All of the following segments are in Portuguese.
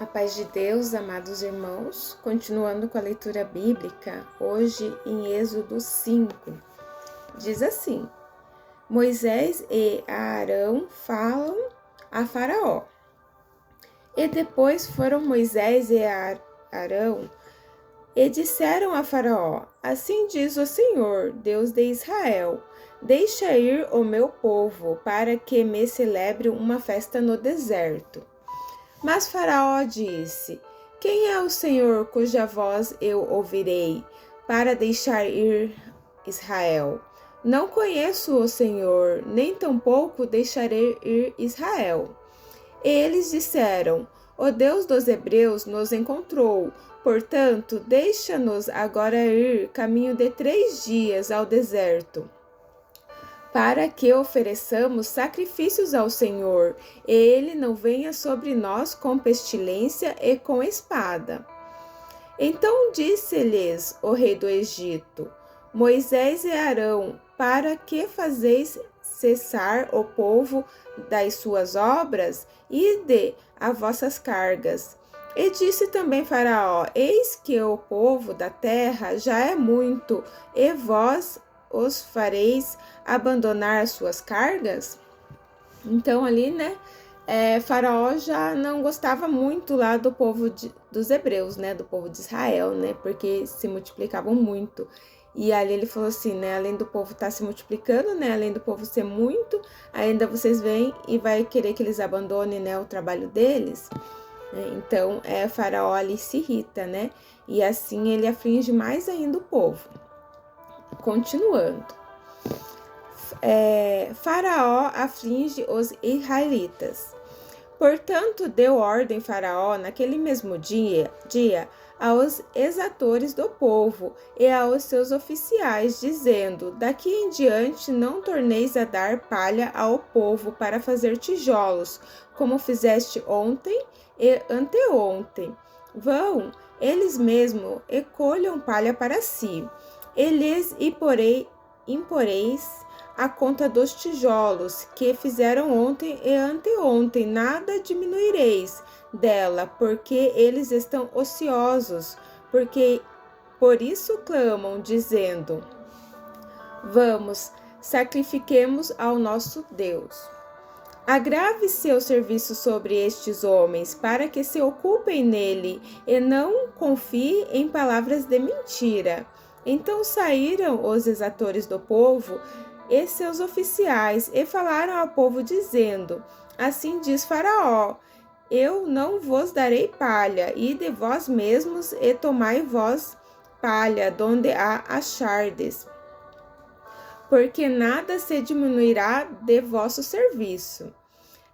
A paz de Deus, amados irmãos, continuando com a leitura bíblica, hoje em Êxodo 5, diz assim: Moisés e Arão falam a Faraó. E depois foram Moisés e Arão e disseram a Faraó: Assim diz o Senhor, Deus de Israel: Deixa ir o meu povo, para que me celebre uma festa no deserto. Mas Faraó disse: Quem é o Senhor cuja voz eu ouvirei para deixar ir Israel? Não conheço o Senhor, nem tampouco deixarei ir Israel. E eles disseram: O Deus dos Hebreus nos encontrou, portanto, deixa-nos agora ir caminho de 3 dias ao deserto, para que ofereçamos sacrifícios ao Senhor, e ele não venha sobre nós com pestilência e com espada. Então disse-lhes o rei do Egito: Moisés e Arão, para que fazeis cessar o povo das suas obras? Ide a vossas cargas. E disse também Faraó: Eis que o povo da terra já é muito, e vós os fareis abandonar as suas cargas? Então ali, né, Faraó já não gostava muito lá do povo dos hebreus, né, do povo de Israel, né, porque se multiplicavam muito. E ali ele falou assim, né, além do povo estar se multiplicando, né, além do povo ser muito, ainda vocês vêm e vai querer que eles abandonem, né, o trabalho deles. Então, Faraó ali se irrita, né, e assim ele aflige mais ainda o povo. Continuando. Faraó aflige os israelitas. Portanto, deu ordem Faraó naquele mesmo dia aos exatores do povo e aos seus oficiais, dizendo: Daqui em diante não torneis a dar palha ao povo para fazer tijolos, como fizeste ontem e anteontem. Vão, eles mesmos, e colham palha para si. E lhes imporeis a conta dos tijolos que fizeram ontem e anteontem, nada diminuireis dela, porque eles estão ociosos, por isso clamam, dizendo: Vamos, sacrifiquemos ao nosso Deus. Agrave seu serviço sobre estes homens, para que se ocupem nele e não confiem em palavras de mentira. Então saíram os exatores do povo e seus oficiais e falaram ao povo, dizendo: Assim diz Faraó: Eu não vos darei palha, e de vós mesmos e tomai vós palha, donde a achardes, porque nada se diminuirá de vosso serviço.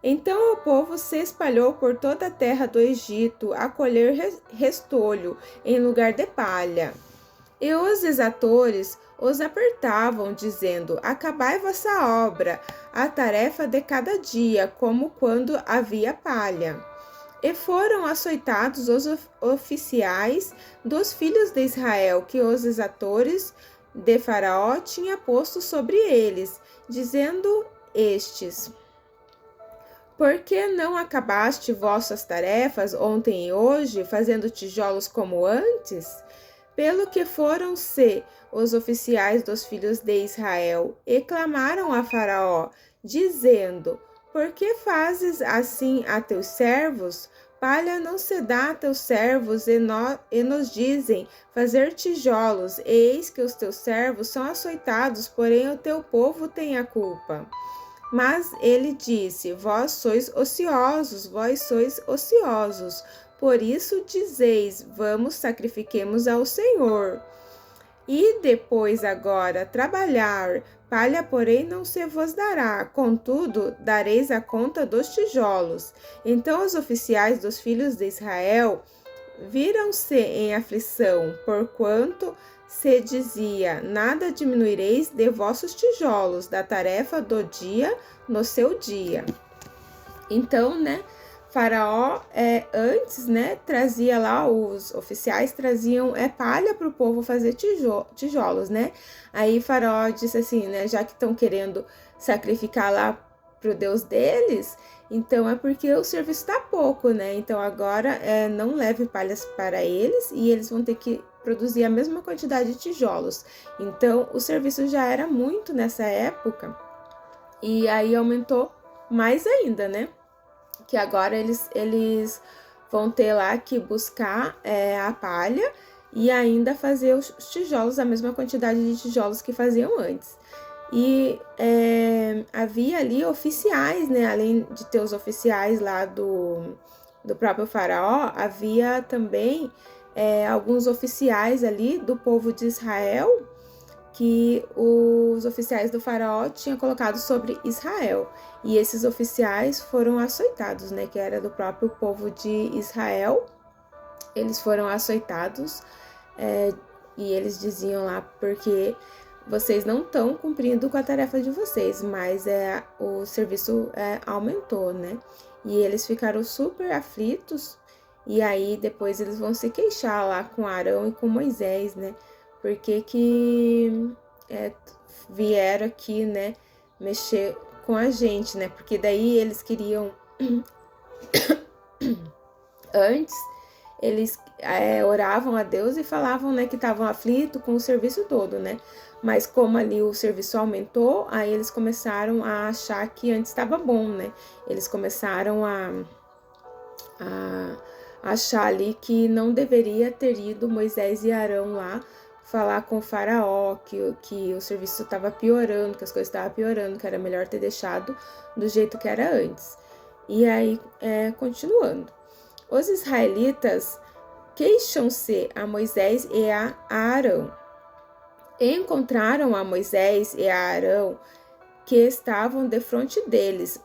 Então o povo se espalhou por toda a terra do Egito a colher restolho em lugar de palha. E os exatores os apertavam, dizendo: Acabai vossa obra, a tarefa de cada dia, como quando havia palha. E foram açoitados os oficiais dos filhos de Israel, que os exatores de Faraó tinham posto sobre eles, dizendo estes: Por que não acabaste vossas tarefas ontem e hoje, fazendo tijolos como antes? Pelo que foram-se os oficiais dos filhos de Israel e clamaram a Faraó, dizendo: Por que fazes assim a teus servos? Palha não se dá a teus servos, e nos dizem fazer tijolos, e eis que os teus servos são açoitados, porém o teu povo tem a culpa. Mas ele disse: Vós sois ociosos, por isso dizeis: Vamos, sacrifiquemos ao Senhor. E depois agora trabalhar, palha, porém, não se vos dará, contudo, dareis a conta dos tijolos. Então os oficiais dos filhos de Israel viram-se em aflição, porquanto se dizia: Nada diminuireis de vossos tijolos, da tarefa do dia no seu dia. Então, né, Faraó antes, né, trazia lá, os oficiais traziam palha para o povo fazer tijolos, né? Aí Faraó disse assim, né, já que estão querendo sacrificar lá pro Deus deles, Então é porque o serviço tá pouco, né? Então agora não leve palhas para eles e eles vão ter que produzir a mesma quantidade de tijolos. Então o serviço já era muito nessa época e aí aumentou mais ainda, né? Que agora eles vão ter lá que buscar a palha e ainda fazer os tijolos, a mesma quantidade de tijolos que faziam antes. E havia ali oficiais, né? Além de ter os oficiais lá do próprio faraó, havia também alguns oficiais ali do povo de Israel que os oficiais do faraó tinham colocado sobre Israel. E esses oficiais foram açoitados, né? Que era do próprio povo de Israel. Eles foram açoitados e eles diziam lá porque vocês não estão cumprindo com a tarefa de vocês, mas o serviço aumentou, né? E eles ficaram super aflitos, e aí depois eles vão se queixar lá com Arão e com Moisés, né? Porque que vieram aqui, né, mexer com a gente, né? Porque daí eles queriam antes eles oravam a Deus e falavam, né, que estavam aflitos com o serviço todo, né? Mas como ali o serviço aumentou, aí eles começaram a achar que antes estava bom, né? Eles começaram a achar ali que não deveria ter ido Moisés e Arão lá falar com o faraó, que o serviço estava piorando, que as coisas estavam piorando, que era melhor ter deixado do jeito que era antes. E aí, continuando. Os israelitas queixam-se a Moisés e a Arão. Encontraram a Moisés e a Arão que estavam defronte deles,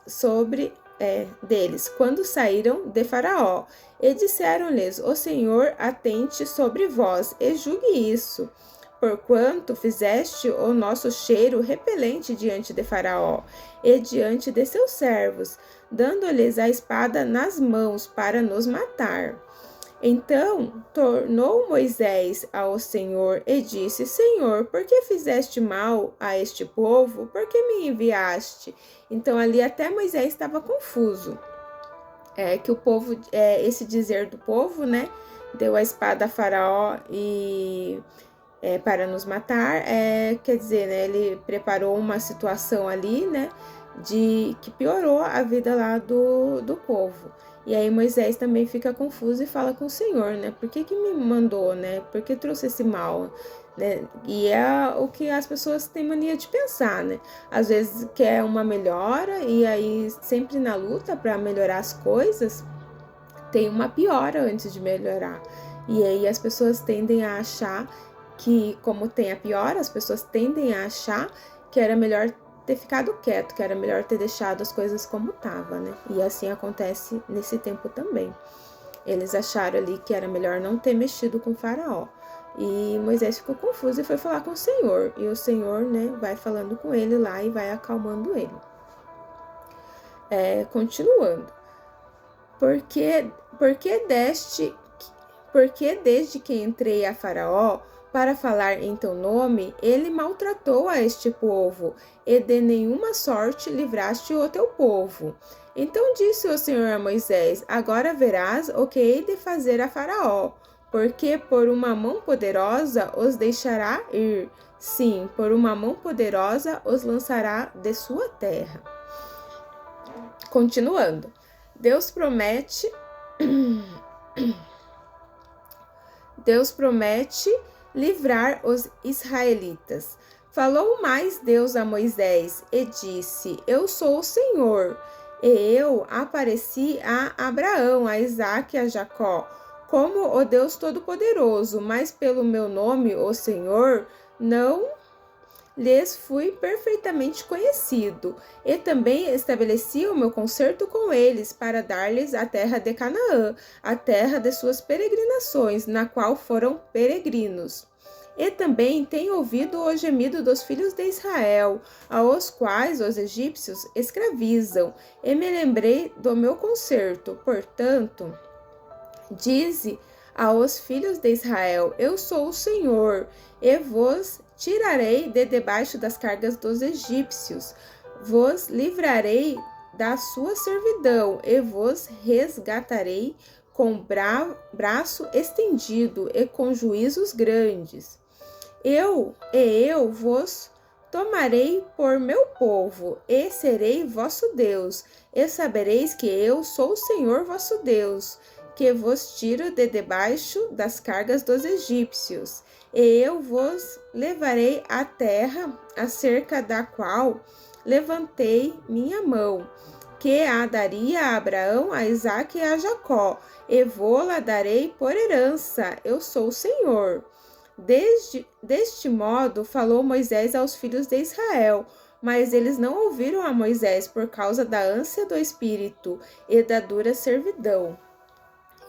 quando saíram de Faraó, e disseram-lhes: O Senhor atente sobre vós e julgue isso, porquanto fizeste o nosso cheiro repelente diante de Faraó e diante de seus servos, dando-lhes a espada nas mãos para nos matar. Então tornou Moisés ao Senhor e disse: Senhor, por que fizeste mal a este povo? Por que me enviaste? Então ali até Moisés estava confuso. Que o povo, esse dizer do povo, né, deu a espada a Faraó e para nos matar, quer dizer, né, ele preparou uma situação ali, né, que piorou a vida lá do povo. E aí Moisés também fica confuso e fala com o Senhor, né? Por que me mandou, né? Por que trouxe esse mal? Né? E é o que as pessoas têm mania de pensar, né? Às vezes quer uma melhora e aí sempre na luta para melhorar as coisas, tem uma piora antes de melhorar. E aí as pessoas tendem a achar que, como tem a piora, as pessoas tendem a achar que era melhor ter ficado quieto, que era melhor ter deixado as coisas como tava, né? E assim acontece nesse tempo também. Eles acharam ali que era melhor não ter mexido com o faraó. E Moisés ficou confuso e foi falar com o Senhor. E o Senhor, né, vai falando com ele lá e vai acalmando ele. Continuando. Porque desde que entrei a Faraó para falar em teu nome, ele maltratou a este povo, e de nenhuma sorte livraste o teu povo. Então disse o Senhor a Moisés: Agora verás o que hei de fazer a Faraó, porque por uma mão poderosa os deixará ir. Sim, por uma mão poderosa os lançará de sua terra. Continuando. Deus promete livrar os israelitas. Falou mais Deus a Moisés e disse: Eu sou o Senhor, e eu apareci a Abraão, a Isaque e a Jacó, como o Deus Todo-Poderoso, mas pelo meu nome, o Senhor, não lhes fui perfeitamente conhecido, e também estabeleci o meu concerto com eles para dar-lhes a terra de Canaã, a terra de suas peregrinações, na qual foram peregrinos. E também tenho ouvido o gemido dos filhos de Israel, aos quais os egípcios escravizam, e me lembrei do meu concerto. Portanto, dize aos filhos de Israel: Eu sou o Senhor, e vos tirarei de debaixo das cargas dos egípcios, vos livrarei da sua servidão, e vos resgatarei com braço estendido e com juízos grandes. Eu vos tomarei por meu povo, e serei vosso Deus, e sabereis que eu sou o Senhor vosso Deus, que vos tiro de debaixo das cargas dos egípcios, e eu vos levarei à terra, acerca da qual levantei minha mão, que a daria a Abraão, a Isaque e a Jacó, e vô-la darei por herança, eu sou o Senhor. Deste modo falou Moisés aos filhos de Israel, mas eles não ouviram a Moisés por causa da ânsia do espírito e da dura servidão.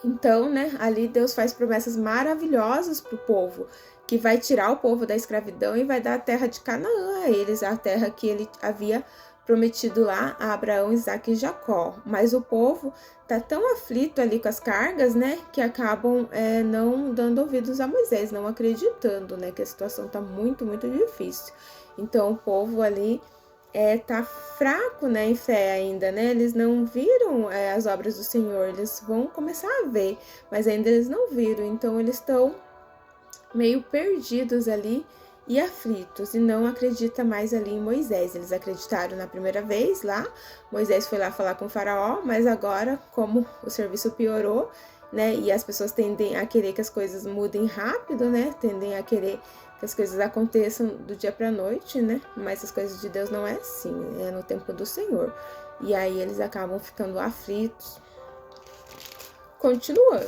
Então, ali Deus faz promessas maravilhosas para o povo, que vai tirar o povo da escravidão e vai dar a terra de Canaã a eles, a terra que ele havia prometido lá a Abraão, Isaque e Jacó. Mas o povo tá tão aflito ali com as cargas, que acabam não dando ouvidos a Moisés, não acreditando, que a situação tá muito, muito difícil. Então o povo ali tá fraco, em fé ainda, Eles não viram as obras do Senhor, eles vão começar a ver, mas ainda eles não viram, então eles estão meio perdidos ali e aflitos, e não acredita mais ali em Moisés. Eles acreditaram na primeira vez lá, Moisés foi lá falar com o faraó, mas agora, como o serviço piorou, e as pessoas tendem a querer que as coisas mudem rápido, tendem a querer que as coisas aconteçam do dia para a noite, mas as coisas de Deus não é assim, é no tempo do Senhor. E aí eles acabam ficando aflitos. Continuando.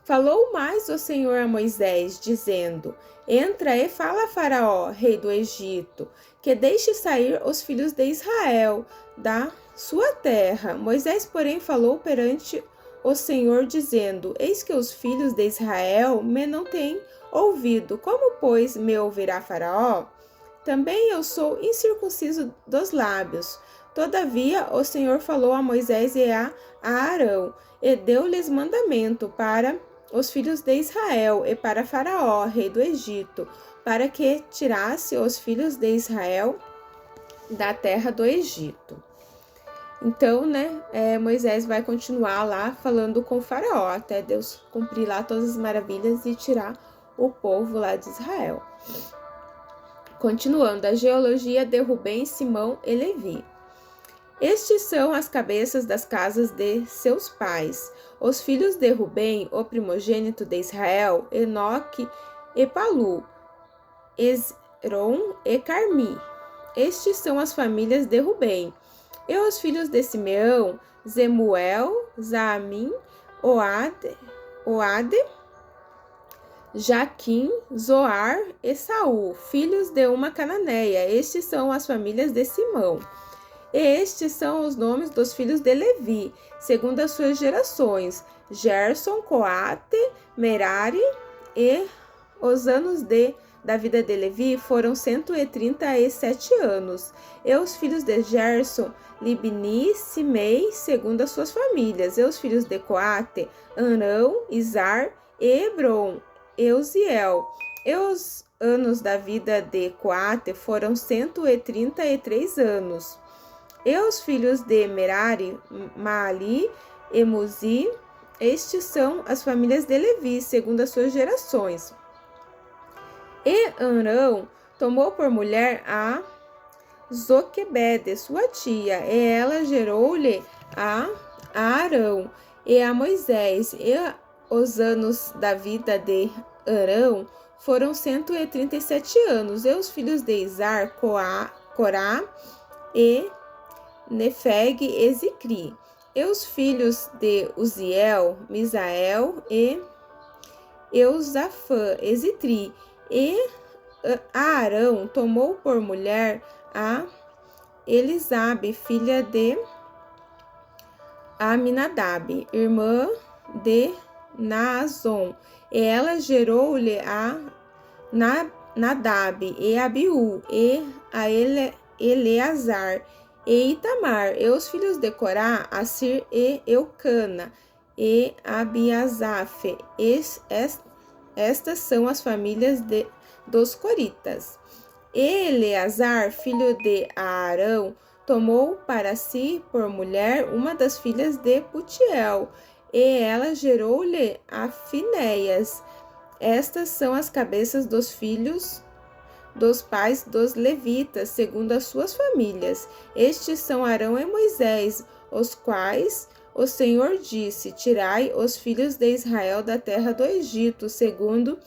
Falou mais o Senhor a Moisés, dizendo: Entra e fala a Faraó, rei do Egito, que deixe sair os filhos de Israel da sua terra. Moisés, porém, falou perante o Senhor, dizendo: Eis que os filhos de Israel me não têm ouvido. Como, pois, me ouvirá Faraó? Também eu sou incircunciso dos lábios. Todavia, o Senhor falou a Moisés e a Arão, e deu-lhes mandamento para os filhos de Israel e para Faraó, rei do Egito, para que tirasse os filhos de Israel da terra do Egito. Então, Moisés vai continuar lá falando com Faraó, até Deus cumprir lá todas as maravilhas e tirar o povo lá de Israel. Continuando, a genealogia de Rubem, Simão e Levi. Estes são as cabeças das casas de seus pais. Os filhos de Rubem, o primogênito de Israel, Enoque e Palu, Esrom e Carmi. Estes são as famílias de Rubem. E os filhos de Simeão, Zemuel, Zaamim, Oade, Jaquim, Zoar e Saul, filhos de uma cananeia. Estes são as famílias de Simão. E estes são os nomes dos filhos de Levi, segundo as suas gerações: Gerson, Coate, Merari. E os anos da vida de Levi foram 137 anos. E os filhos de Gerson, Libni, Simei, segundo as suas famílias. E os filhos de Coate, Arão, Izar, Hebron, Euziel. E os anos da vida de Coate foram 133 anos. E os filhos de Merari, Maali e Muzi. Estes são as famílias de Levi, segundo as suas gerações. E Arão tomou por mulher a Zoquebede, sua tia, e ela gerou-lhe a Arão e a Moisés. E os anos da vida de Arão foram 137 anos. E os filhos de Izar, Corá e Nefeg e Zicri. E os filhos de Uziel, Misael e Eusafã e Zitri. E Arão tomou por mulher a Elisabe, filha de Aminadab, irmã de Naazon. E ela gerou-lhe a Nadab e Abiú e a Eleazar e Itamar. E os filhos de Corá, Assir e Eucana e Abiasaf. Estas são as famílias dos coritas. E Eleazar, filho de Arão, tomou para si por mulher uma das filhas de Putiel, e ela gerou-lhe a Finéias. Estas são as cabeças dos filhos dos pais dos levitas, segundo as suas famílias. Estes são Arão e Moisés, os quais o Senhor disse: Tirai os filhos de Israel da terra do Egito, segundo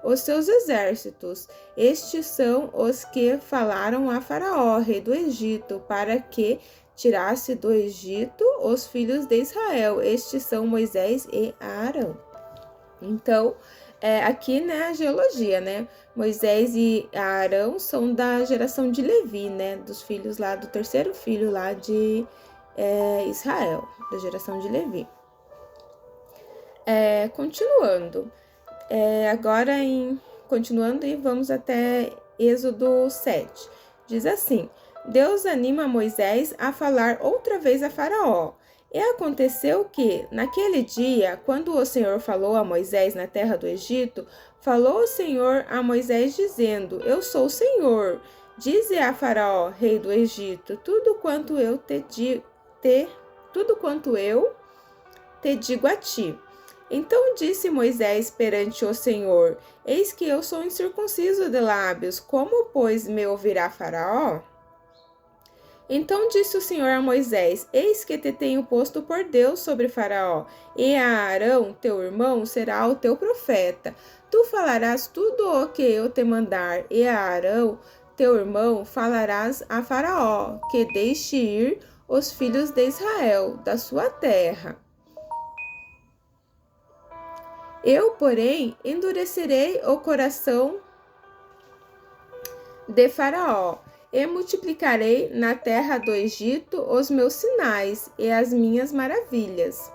os seus exércitos. Estes são os que falaram a Faraó, rei do Egito, para que tirasse do Egito os filhos de Israel. Estes são Moisés e Arão. Então, aqui, né, a geologia, né? Moisés e Arão são da geração de Levi, né? Dos filhos lá, do terceiro filho lá de Israel, da geração de Levi. Continuando. Continuando e vamos até Êxodo 7. Diz assim: Deus anima Moisés a falar outra vez a Faraó. E aconteceu que, naquele dia, quando o Senhor falou a Moisés na terra do Egito, falou o Senhor a Moisés dizendo: Eu sou o Senhor. Dize a Faraó, rei do Egito, tudo quanto eu te digo a ti. Então disse Moisés perante o Senhor: Eis que eu sou incircunciso de lábios, como, pois, me ouvirá Faraó? Então disse o Senhor a Moisés: Eis que te tenho posto por Deus sobre Faraó, e a Arão, teu irmão, será o teu profeta. Tu falarás tudo o que eu te mandar, e a Arão, teu irmão, falarás a Faraó, que deixe ir os filhos de Israel da sua terra. Eu, porém, endurecerei o coração de Faraó, e multiplicarei na terra do Egito os meus sinais e as minhas maravilhas.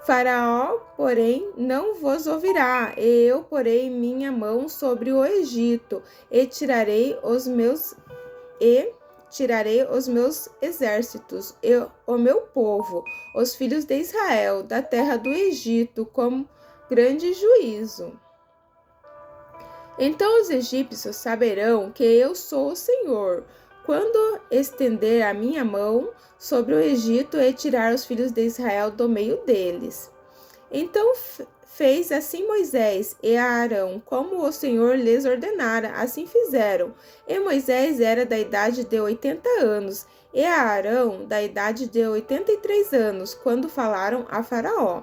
Faraó, porém, não vos ouvirá, e eu porei minha mão sobre o Egito, e tirarei os meus exércitos, e o meu povo, os filhos de Israel, da terra do Egito, com grande juízo. Então os egípcios saberão que eu sou o Senhor, quando estender a minha mão sobre o Egito e tirar os filhos de Israel do meio deles. Então fez assim Moisés e Arão, como o Senhor lhes ordenara, assim fizeram. E Moisés era da idade de 80 anos, e Arão da idade de 83 anos, quando falaram a Faraó.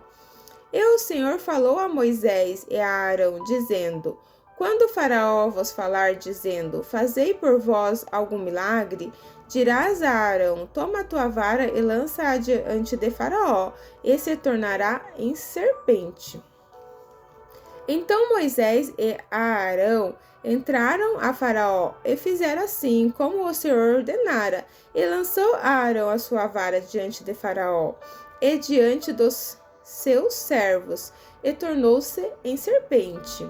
E o Senhor falou a Moisés e a Arão, dizendo: Quando o Faraó vos falar, dizendo: Fazei por vós algum milagre, dirás a Arão: Toma a tua vara e lança-a diante de Faraó, e se tornará em serpente. Então Moisés e Arão entraram a Faraó e fizeram assim como o Senhor ordenara, e lançou Arão a sua vara diante de Faraó e diante dos seus servos, e tornou-se em serpente.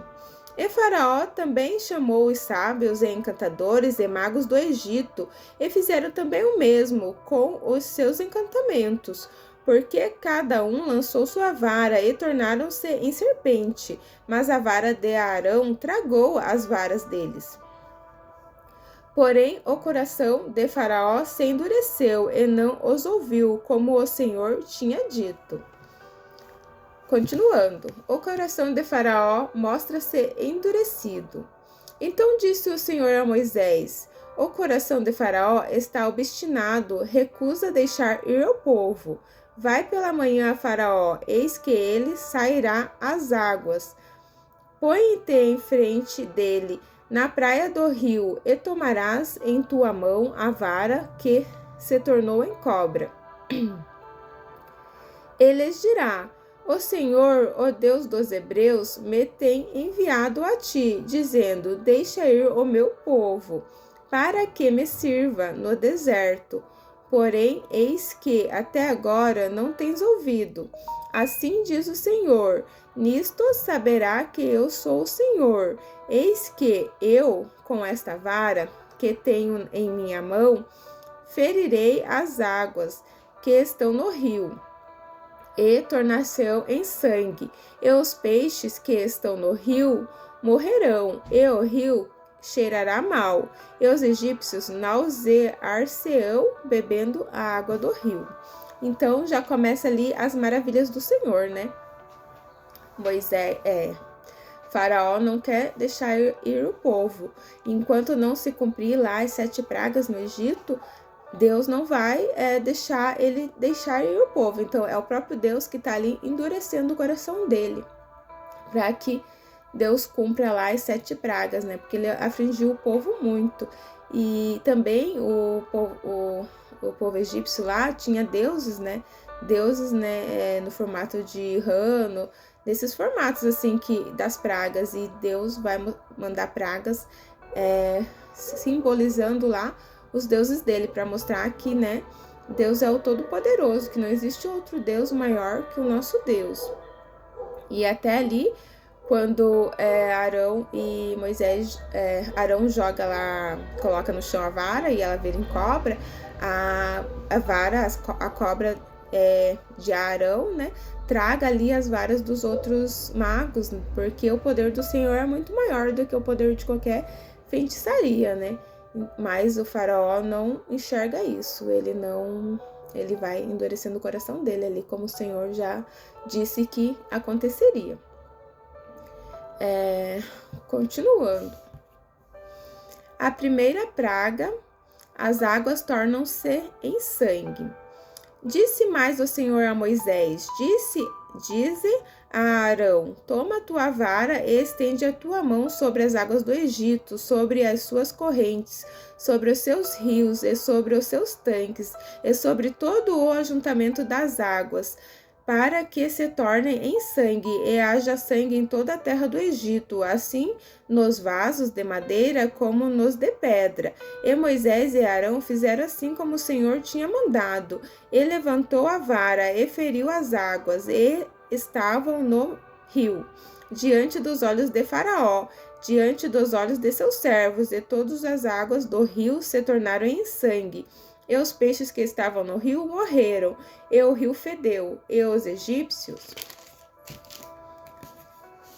E Faraó também chamou os sábios e encantadores e magos do Egito, e fizeram também o mesmo com os seus encantamentos, porque cada um lançou sua vara e tornaram-se em serpente, mas a vara de Arão tragou as varas deles. Porém, o coração de Faraó se endureceu e não os ouviu, como o Senhor tinha dito. Continuando, o coração de Faraó mostra-se endurecido. Então disse o Senhor a Moisés: O coração de Faraó está obstinado, recusa deixar ir o povo. Vai pela manhã a Faraó, eis que ele sairá às águas. Põe-te em frente dele, na praia do rio, e tomarás em tua mão a vara que se tornou em cobra. Ele lhes dirá: O Senhor, o Deus dos Hebreus, me tem enviado a ti, dizendo: Deixa ir o meu povo, para que me sirva no deserto. Porém, eis que até agora não tens ouvido. Assim diz o Senhor: Nisto saberá que eu sou o Senhor. Eis que eu, com esta vara que tenho em minha mão, ferirei as águas que estão no rio, e tornar-se em sangue, e os peixes que estão no rio morrerão, e o rio cheirará mal, e os egípcios nausear-se-ão bebendo a água do rio. Então já começa ali as maravilhas do Senhor, né? Faraó não quer deixar ir o povo. Enquanto não se cumprir lá as 7 pragas no Egito, Deus não vai deixar ir o povo. Então é o próprio Deus que está ali endurecendo o coração dele, para que Deus cumpra lá as 7 pragas, né? Porque ele afligiu o povo muito. E também o povo egípcio lá tinha deuses, né? Deuses, né? No formato de rano, desses formatos assim das pragas. E Deus vai mandar pragas simbolizando lá os deuses dele, para mostrar que, né? Deus é o Todo-Poderoso, que não existe outro Deus maior que o nosso Deus. E até ali, quando Arão e Moisés, Arão joga lá, coloca no chão a vara e ela vira em cobra, a cobra de Arão, né, traga ali as varas dos outros magos, porque o poder do Senhor é muito maior do que o poder de qualquer feitiçaria, né? Mas o faraó não enxerga isso, ele vai endurecendo o coração dele ali, como o Senhor já disse que aconteceria. Continuando. A primeira praga, as águas tornam-se em sangue. Disse mais o Senhor a Moisés, dize a Arão, toma a tua vara e estende a tua mão sobre as águas do Egito, sobre as suas correntes, sobre os seus rios e sobre os seus tanques, e sobre todo o ajuntamento das águas, para que se tornem em sangue, e haja sangue em toda a terra do Egito, assim nos vasos de madeira como nos de pedra. E Moisés e Arão fizeram assim como o Senhor tinha mandado. E levantou a vara e feriu as águas, e estavam no rio, diante dos olhos de Faraó, diante dos olhos de seus servos, e todas as águas do rio se tornaram em sangue. E os peixes que estavam no rio morreram, e o rio fedeu, e os egípcios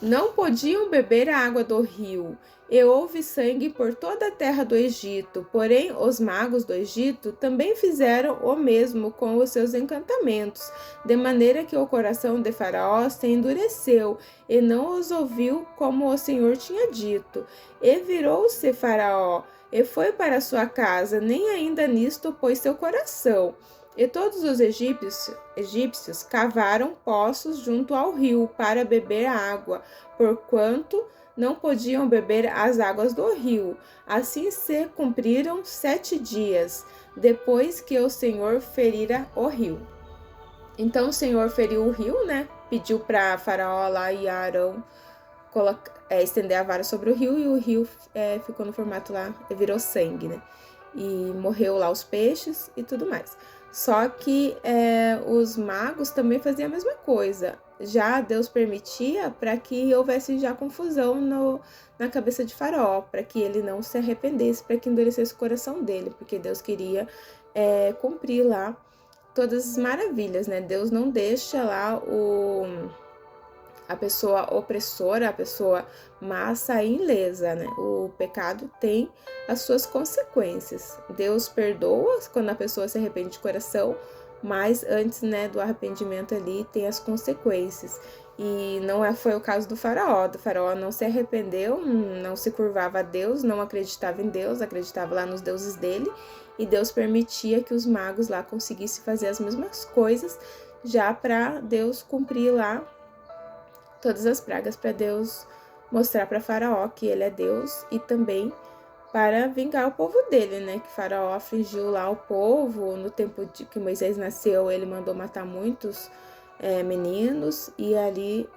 não podiam beber a água do rio, e houve sangue por toda a terra do Egito. Porém, os magos do Egito também fizeram o mesmo com os seus encantamentos, de maneira que o coração de Faraó se endureceu, e não os ouviu como o Senhor tinha dito. E virou-se Faraó, e foi para sua casa, nem ainda nisto pôs seu coração. E todos os egípcios cavaram poços junto ao rio para beber água, porquanto não podiam beber as águas do rio. Assim se cumpriram 7 dias, depois que o Senhor ferira o rio. Então o Senhor feriu o rio, né? Pediu para Faraó lá e Arão estender a vara sobre o rio, e o rio ficou no formato lá, virou sangue, né? E morreu lá os peixes e tudo mais. Só que os magos também faziam a mesma coisa. Já Deus permitia para que houvesse já confusão na cabeça de Faraó, para que ele não se arrependesse, para que endurecesse o coração dele, porque Deus queria cumprir lá todas as maravilhas, né? Deus não deixa lá a pessoa opressora, a pessoa má sair ilesa, né? O pecado tem as suas consequências. Deus perdoa quando a pessoa se arrepende de coração, mas antes, né, do arrependimento ali tem as consequências. E não foi o caso do Faraó. Do Faraó não se arrependeu, não se curvava a Deus, não acreditava em Deus, acreditava lá nos deuses dele, e Deus permitia que os magos lá conseguissem fazer as mesmas coisas, já para Deus cumprir lá todas as pragas, para Deus mostrar para Faraó que ele é Deus, e também para vingar o povo dele, né? Que Faraó afligiu lá o povo. No tempo de que Moisés nasceu, ele mandou matar muitos meninos, e ali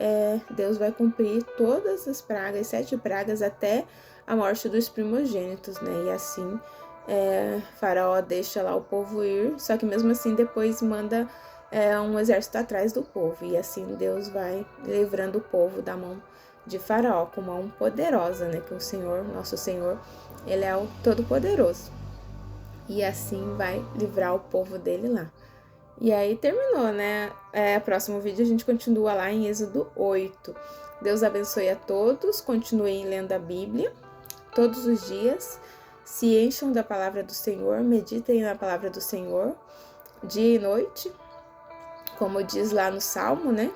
Deus vai cumprir todas as pragas, 7 pragas, até a morte dos primogênitos, né? E assim Faraó deixa lá o povo ir, só que mesmo assim depois manda um exército atrás do povo, e assim Deus vai livrando o povo da mão de Faraó, com mão poderosa, né? Que o Senhor, nosso Senhor, ele é o Todo-Poderoso, e assim vai livrar o povo dele lá. E aí terminou, né? Próximo vídeo a gente continua lá em Êxodo 8. Deus abençoe a todos, continuem lendo a Bíblia, todos os dias, se encham da palavra do Senhor, meditem na palavra do Senhor, dia e noite, como diz lá no Salmo, né?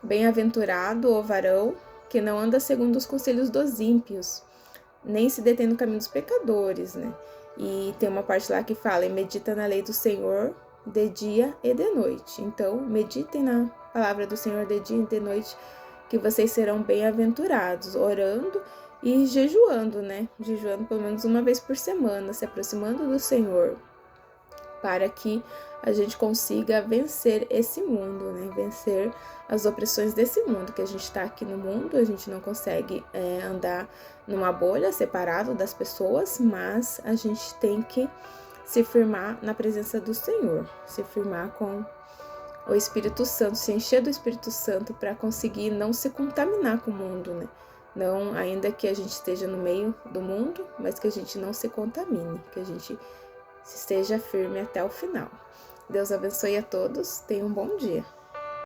Bem-aventurado o varão que não anda segundo os conselhos dos ímpios, nem se detém no caminho dos pecadores, né? E tem uma parte lá que fala, e medita na lei do Senhor de dia e de noite. Então, meditem na palavra do Senhor de dia e de noite, que vocês serão bem-aventurados, orando e jejuando, né? Jejuando pelo menos uma vez por semana, se aproximando do Senhor, para que a gente consiga vencer esse mundo, né? Vencer as opressões desse mundo, que a gente está aqui no mundo, a gente não consegue andar numa bolha separado das pessoas, mas a gente tem que se firmar na presença do Senhor, se firmar com o Espírito Santo, se encher do Espírito Santo para conseguir não se contaminar com o mundo, né? Não, ainda que a gente esteja no meio do mundo, mas que a gente não se contamine, que a gente esteja firme até o final. Deus abençoe a todos, tenham um bom dia.